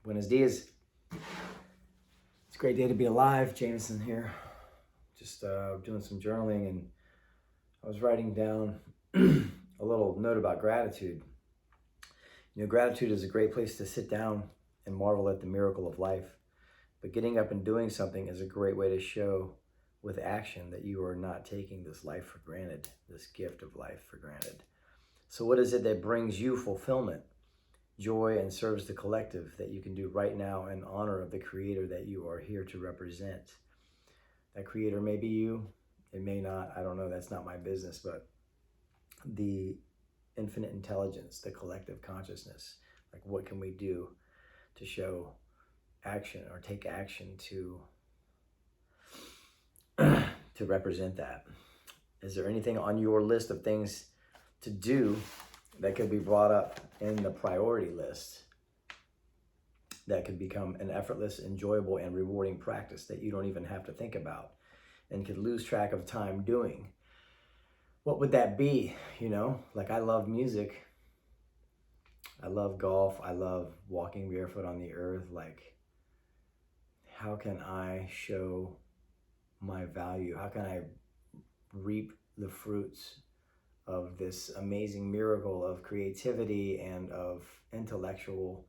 Buenos dias. It's a great day to be alive. Jameson here. Just doing some journaling, and I was writing down a little note about gratitude. You know, gratitude is a great place to sit down and marvel at the miracle of life. But getting up and doing something is a great way to show with action that you are not taking this life for granted, this gift of life for granted. So what is it that brings you fulfillment, joy, and serves the collective that you can do right now in honor of the creator that you are here to represent? That creator may be you, it may not, I don't know, that's not my business, but the infinite intelligence, the collective consciousness, like what can we do to show action or take action to represent that? Is there anything on your list of things to do that could be brought up in the priority list that could become an effortless, enjoyable, and rewarding practice that you don't even have to think about and could lose track of time doing? What would that be? You know, like I love music. I love golf. I love walking barefoot on the earth. Like, how can I show my value? How can I reap the fruits of this amazing miracle of creativity and of intellectual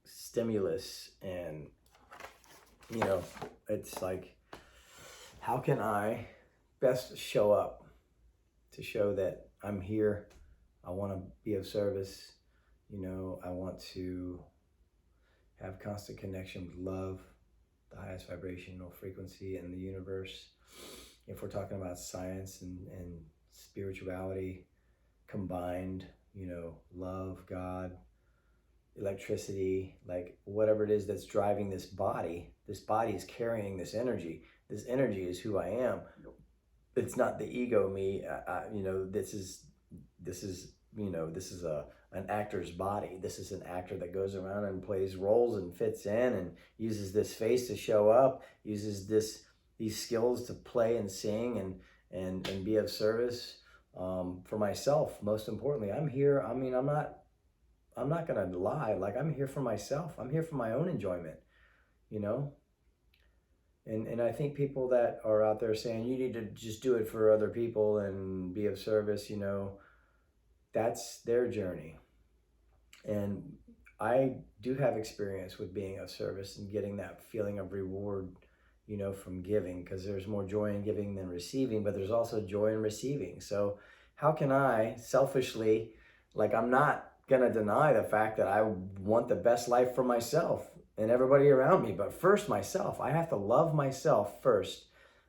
stimulus? And, you know, it's like, how can I best show up to show that I'm here? I want to be of service. You know, I want to have constant connection with love, the highest vibrational frequency in the universe. If we're talking about science and spirituality combined, you know, love, God, electricity, like whatever it is that's driving this body is carrying this energy. This energy is who I am. It's not the ego me. You know, this is you know, this is an actor's body. This is an actor that goes around and plays roles and fits in and uses this face to show up, uses these skills to play and sing and be of service. For myself, most importantly, I'm here. I mean, I'm not gonna lie. Like, I'm here for myself. I'm here for my own enjoyment, you know? And I think people that are out there saying you need to just do it for other people and be of service, you know, that's their journey. And I do have experience with being of service and getting that feeling of reward, you know, from giving, because there's more joy in giving than receiving, but there's also joy in receiving. So how can I selfishly, like, I'm not gonna deny the fact that I want the best life for myself and everybody around me, but first myself. I have to love myself first.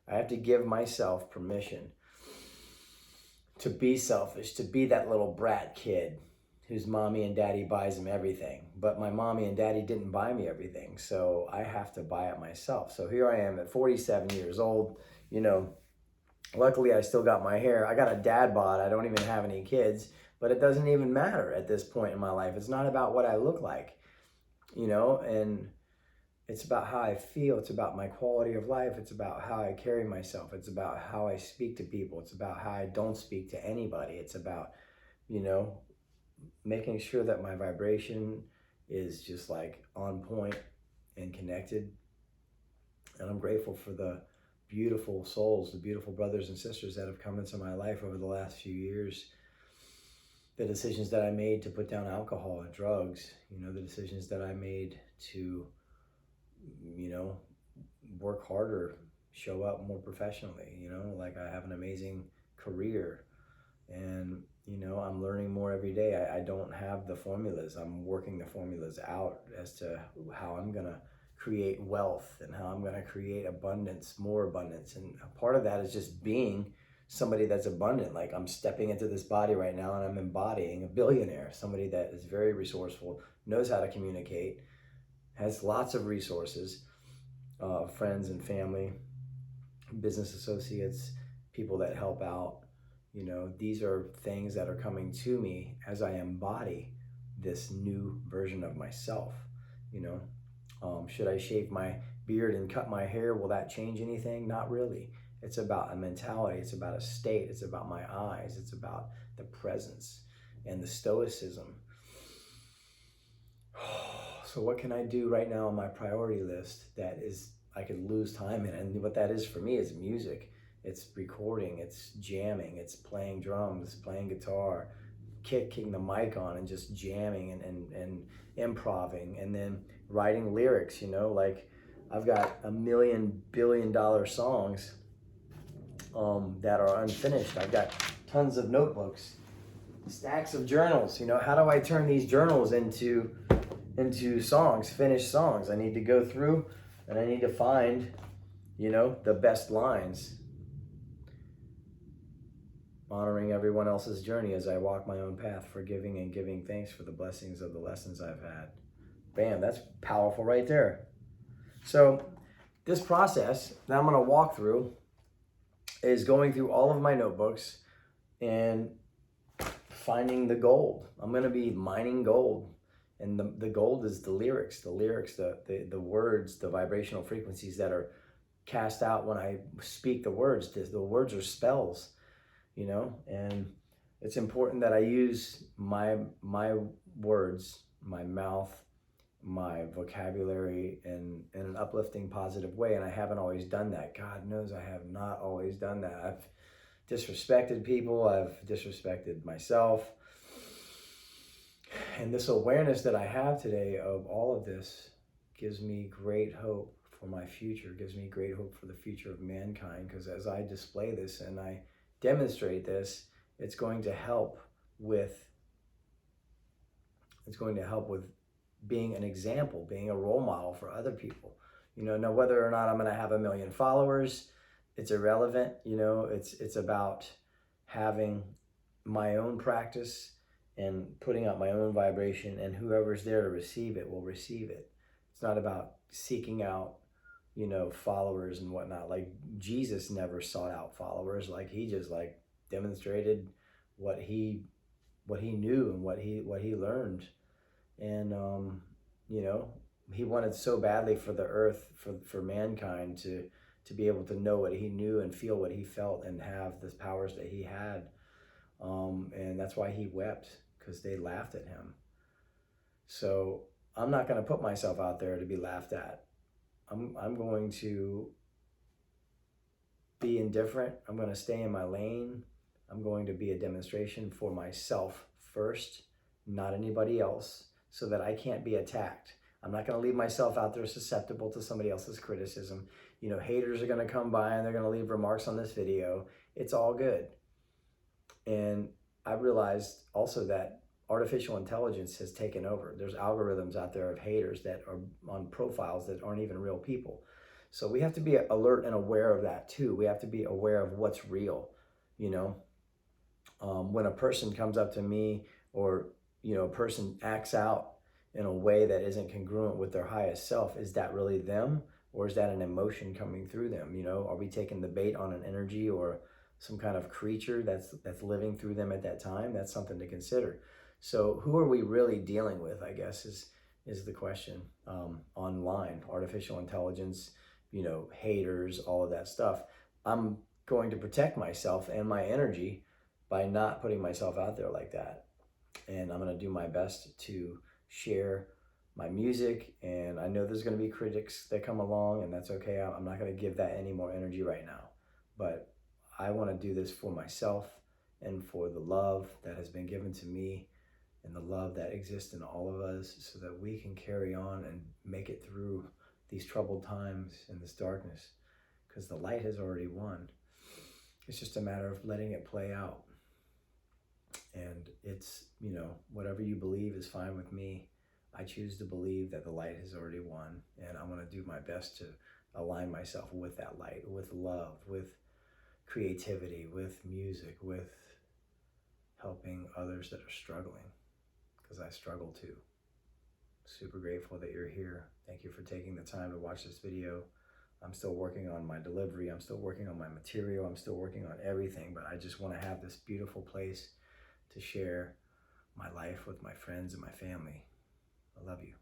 I have to give myself permission to be selfish, to be that little brat kid whose mommy and daddy buys him everything. But my mommy and daddy didn't buy me everything, so I have to buy it myself. So here I am at 47 years old, you know, luckily I still got my hair. I got a dad bod. I don't even have any kids, but it doesn't even matter at this point in my life. It's not about what I look like, you know, and it's about how I feel. It's about my quality of life. It's about how I carry myself. It's about how I speak to people. It's about how I don't speak to anybody. It's about, you know, making sure that my vibration is just like on point and connected. And I'm grateful for the beautiful souls, the beautiful brothers and sisters that have come into my life over the last few years. The decisions that I made to put down alcohol and drugs, you know, the decisions that I made to, you know, work harder, show up more professionally, you know, like I have an amazing career and, you know, I'm learning more every day. I don't have the formulas. I'm working the formulas out as to how I'm going to create wealth and how I'm going to create abundance, more abundance. And a part of that is just being somebody that's abundant. Like, I'm stepping into this body right now and I'm embodying a billionaire, somebody that is very resourceful, knows how to communicate, has lots of resources, friends and family, business associates, people that help out. You know, these are things that are coming to me as I embody this new version of myself. You know, should I shave my beard and cut my hair? Will that change anything? Not really. It's about a mentality. It's about a state. It's about my eyes. It's about the presence and the stoicism. So what can I do right now on my priority list that is I could lose time in? And what that is for me is music. It's recording, it's jamming, it's playing drums, playing guitar, kicking the mic on and just jamming and improving, and then writing lyrics, you know, like I've got a million billion-dollar songs that are unfinished. I've got tons of notebooks, stacks of journals. You know, how do I turn these journals into songs, finished songs? I need to go through and I need to find, you know, the best lines. Honoring everyone else's journey as I walk my own path, forgiving and giving thanks for the blessings of the lessons I've had. Bam, that's powerful right there. So this process that I'm going to walk through is going through all of my notebooks and finding the gold. I'm going to be mining gold. And the gold is the lyrics, the words, the vibrational frequencies that are cast out when I speak the words. The words are spells, you know, and it's important that I use my words, my mouth, my vocabulary in an uplifting, positive way. And I haven't always done that. God knows I have not always done that. I've disrespected people. I've disrespected myself. And this awareness that I have today of all of this gives me great hope for my future, gives me great hope for the future of mankind, because as I display this and I demonstrate this, it's going to help with being an example, being a role model for other people. You know, now whether or not I'm going to have 1 million followers, it's irrelevant. You know, it's about having my own practice and putting out my own vibration, and whoever's there to receive it will receive it. It's not about seeking out, you know, followers and whatnot. Like Jesus never sought out followers. Like he just like demonstrated what he knew and what he learned. And you know, he wanted so badly for the earth, for mankind to be able to know what he knew and feel what he felt and have the powers that he had. And that's why he wept, because they laughed at him. So I'm not going to put myself out there to be laughed at. I'm going to be indifferent. I'm going to stay in my lane. I'm going to be a demonstration for myself first, not anybody else, so that I can't be attacked. I'm not going to leave myself out there susceptible to somebody else's criticism. You know, haters are going to come by and they're going to leave remarks on this video. It's all good. And I realized also that artificial intelligence has taken over. There's algorithms out there of haters that are on profiles that aren't even real people. So we have to be alert and aware of that too. We have to be aware of what's real. You know, when a person comes up to me, or, you know, a person acts out in a way that isn't congruent with their highest self, is that really them, or is that an emotion coming through them? You know, are we taking the bait on an energy or some kind of creature that's living through them at that time? That's something to consider. So who are we really dealing with, I guess, is the question. Online, artificial intelligence, you know, haters, all of that stuff. I'm going to protect myself and my energy by not putting myself out there like that. And I'm going to do my best to share my music. And I know there's going to be critics that come along, and that's okay. I'm not going to give that any more energy right now. But I want to do this for myself and for the love that has been given to me and the love that exists in all of us, so that we can carry on and make it through these troubled times and this darkness, because the light has already won. It's just a matter of letting it play out. And it's, you know, whatever you believe is fine with me. I choose to believe that the light has already won, and I'm going to do my best to align myself with that light, with love, with creativity, with music, with helping others that are struggling, because I struggle too. Super grateful that you're here. Thank you for taking the time to watch this video. I'm still working on my delivery. I'm still working on my material. I'm still working on everything, but I just want to have this beautiful place to share my life with my friends and my family. I love you.